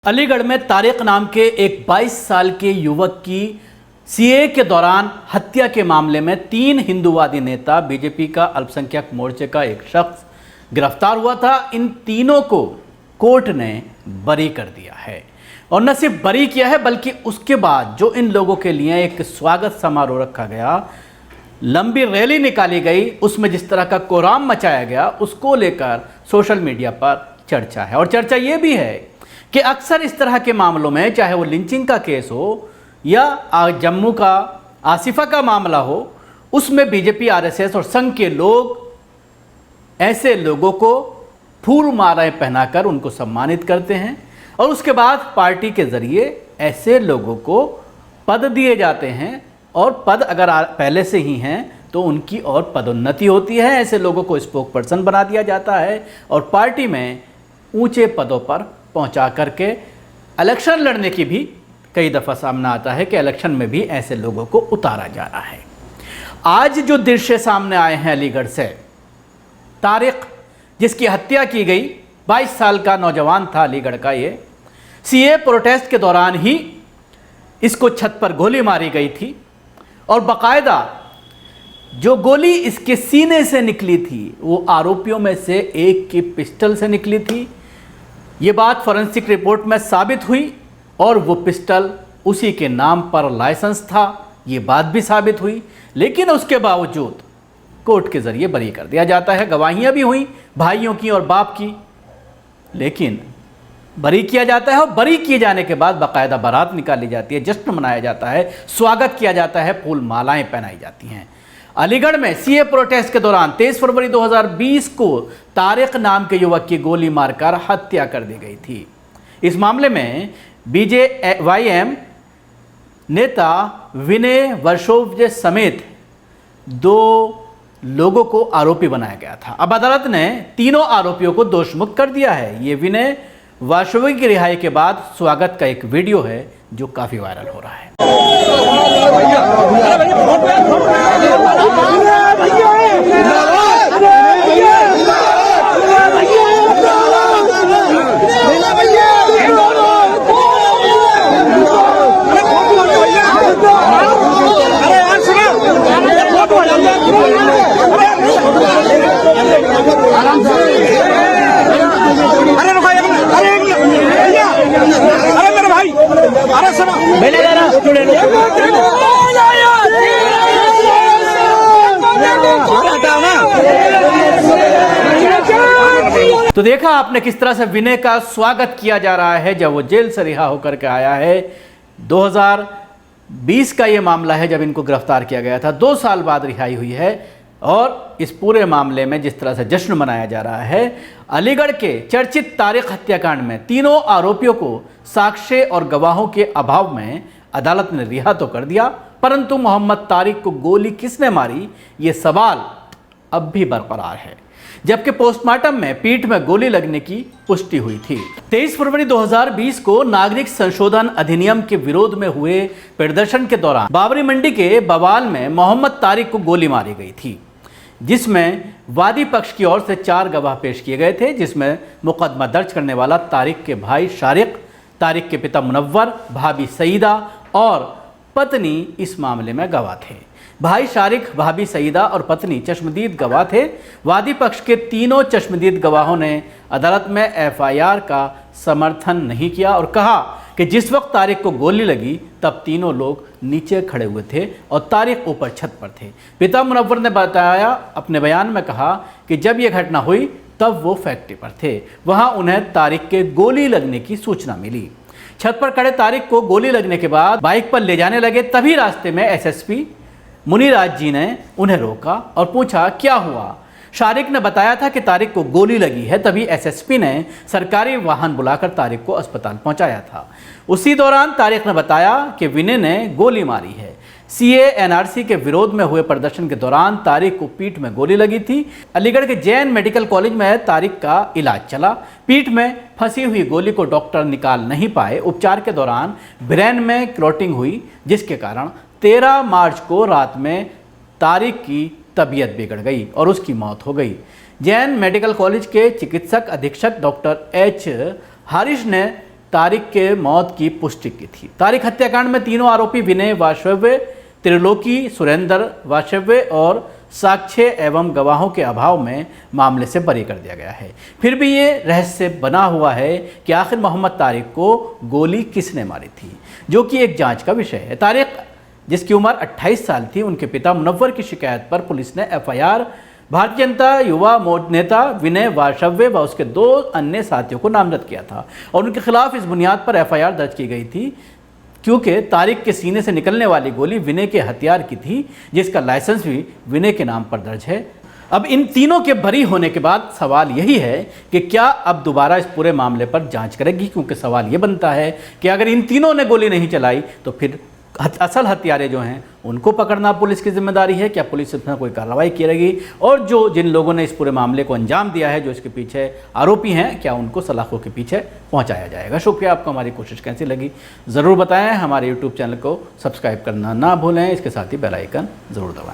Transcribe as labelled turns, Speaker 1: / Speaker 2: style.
Speaker 1: अलीगढ़ में तारिक नाम के एक 22 साल के युवक की सीएए के दौरान हत्या के मामले में 3 हिंदूवादी नेता बीजेपी का अल्पसंख्यक मोर्चे का एक शख्स गिरफ्तार हुआ था। इन तीनों को कोर्ट ने बरी कर दिया है और न सिर्फ बरी किया है बल्कि उसके बाद जो इन लोगों के लिए एक स्वागत समारोह रखा गया, लंबी रैली निकाली गई, उसमें जिस तरह का कोहराम मचाया गया उसको लेकर सोशल मीडिया पर चर्चा है। और चर्चा ये भी है कि अक्सर इस तरह के मामलों में, चाहे वो लिंचिंग का केस हो या जम्मू का आसिफा का मामला हो, उसमें बीजेपी, आरएसएस और संघ के लोग ऐसे लोगों को फूल मालाएं पहनाकर उनको सम्मानित करते हैं और उसके बाद पार्टी के जरिए ऐसे लोगों को पद दिए जाते हैं और पद अगर पहले से ही हैं तो उनकी और पदोन्नति होती है। ऐसे लोगों को स्पोक पर्सन बना दिया जाता है और पार्टी में ऊंचे पदों पर पहुंचा करके इलेक्शन लड़ने की भी कई दफ़ा सामना आता है कि इलेक्शन में भी ऐसे लोगों को उतारा जा रहा है। आज जो दृश्य सामने आए हैं अलीगढ़ से, तारिक जिसकी हत्या की गई, 22 साल का नौजवान था अलीगढ़ का, ये सीए प्रोटेस्ट के दौरान ही इसको छत पर गोली मारी गई थी और बाकायदा जो गोली इसके सीने से निकली थी वो आरोपियों में से एक की पिस्टल से निकली थी। ये बात फॉरेंसिक रिपोर्ट में साबित हुई और वो पिस्टल उसी के नाम पर लाइसेंस था, ये बात भी साबित हुई। लेकिन उसके बावजूद कोर्ट के जरिए बरी कर दिया जाता है। गवाहियां भी हुई भाइयों की और बाप की, लेकिन बरी किया जाता है और बरी किए जाने के बाद बाकायदा बारात निकाली जाती है, जश्न मनाया जाता है, स्वागत किया जाता है, फूल मालाएं पहनाई जाती हैं। अलीगढ़ में सीए प्रोटेस्ट के दौरान 23 फरवरी 2020 को तारिक नाम के युवक की गोली मारकर हत्या कर दी गई थी। इस मामले में बीजेवाईएम नेता विनय वर्षोव समेत 2 लोगों को आरोपी बनाया गया था। अब अदालत ने तीनों आरोपियों को दोषमुक्त कर दिया है। ये विनय वर्षोव की रिहाई के बाद स्वागत का एक वीडियो है जो काफी वायरल हो रहा है। तो देखा आपने किस तरह से विनय का स्वागत किया जा रहा है जब वो जेल से रिहा होकर के आया है। 2020 का ये मामला है जब इनको गिरफ्तार किया गया था, 2 साल बाद रिहाई हुई है और इस पूरे मामले में जिस तरह से जश्न मनाया जा रहा है। अलीगढ़ के चर्चित तारिक हत्याकांड में तीनों आरोपियों को साक्ष्य और गवाहों के अभाव में अदालत ने रिहा तो कर दिया, परंतु मोहम्मद तारिक को गोली किसने मारी, ये सवाल अब भी बरकरार है। जबकि पोस्टमार्टम में पीठ में गोली लगने की पुष्टि हुई थी। 23 फरवरी 2020 को नागरिक संशोधन अधिनियम के विरोध में हुए प्रदर्शन के दौरान बाबरी मंडी के बवाल में मोहम्मद तारिक को गोली मारी गई थी, जिसमें वादी पक्ष की ओर से 4 गवाह पेश किए गए थे, जिसमें मुकदमा दर्ज करने वाला तारिक के भाई शारिक, तारिक के पिता मुनव्वर, भाभी सईदा और पत्नी इस मामले में गवाह थे। भाई शारिक, भाभी सईदा और पत्नी चश्मदीद गवाह थे। वादी पक्ष के तीनों चश्मदीद गवाहों ने अदालत में एफआईआर का समर्थन नहीं किया और कहा कि जिस वक्त तारिक को गोली लगी तब तीनों लोग नीचे खड़े हुए थे और तारिक ऊपर छत पर थे। पिता मुनव्वर ने बताया, अपने बयान में कहा कि जब यह घटना हुई तब वो फैक्ट्री पर थे, वहाँ उन्हें तारिक के गोली लगने की सूचना मिली। छत पर खड़े तारिक को गोली लगने के बाद बाइक पर ले जाने लगे, तभी रास्ते में एसएसपी मुनिराज जी ने उन्हें रोका और पूछा क्या हुआ। शारिक ने बताया था कि तारिक को गोली लगी है, तभी एसएसपी ने सरकारी वाहन बुलाकर तारिक को अस्पताल पहुंचाया था। उसी दौरान तारिक ने बताया कि विनय ने गोली मारी है। सीए एनआरसी के विरोध में हुए प्रदर्शन के दौरान तारिक को पीठ में गोली लगी थी। अलीगढ़ के जैन मेडिकल कॉलेज में तारिक का इलाज चला। पीठ में फंसी हुई गोली को डॉक्टर निकाल नहीं पाए। उपचार के दौरान ब्रेन में क्लॉटिंग हुई, जिसके कारण 13 मार्च को रात में तारिक की तबीयत बिगड़ गई और उसकी मौत हो गई। जैन मेडिकल कॉलेज के चिकित्सक अधीक्षक डॉक्टर एच हारिश ने तारिक के मौत की पुष्टि की थी। तारिक हत्याकांड में तीनों आरोपी विनय वाशव्य, त्रिलोकी सुरेंद्र वाशव्य और साक्ष्य एवं गवाहों के अभाव में मामले से बरी कर दिया गया है। फिर भी ये रहस्य बना हुआ है कि आखिर मोहम्मद तारिक को गोली किसने मारी थी, जो कि एक जांच का विषय है। तारिक, जिसकी उम्र 28 साल थी, उनके पिता मुनव्वर की शिकायत पर पुलिस ने FIR भारतीय जनता युवा नेता विनय वाशव्य व उसके 2 अन्य साथियों को नामजद किया था और उनके खिलाफ इस बुनियाद पर FIR दर्ज की गई थी क्योंकि तारिक के सीने से निकलने वाली गोली विनय के हथियार की थी, जिसका लाइसेंस भी विनय के नाम पर दर्ज है। अब इन तीनों के बरी होने के बाद सवाल यही है कि क्या अब दोबारा इस पूरे मामले पर जांच करेगी, क्योंकि सवाल ये बनता है कि अगर इन तीनों ने गोली नहीं चलाई तो फिर असल हत्यारे जो हैं उनको पकड़ना पुलिस की जिम्मेदारी है। क्या पुलिस इसमें कोई कार्रवाई करेगी और जिन लोगों ने इस पूरे मामले को अंजाम दिया है, जो इसके पीछे आरोपी हैं, क्या उनको सलाखों के पीछे पहुंचाया जाएगा। शुक्रिया। आपको हमारी कोशिश कैसी लगी ज़रूर बताएं। हमारे YouTube चैनल को सब्सक्राइब करना ना भूलें, इसके साथ ही बेल आइकन ज़रूर दबाएं।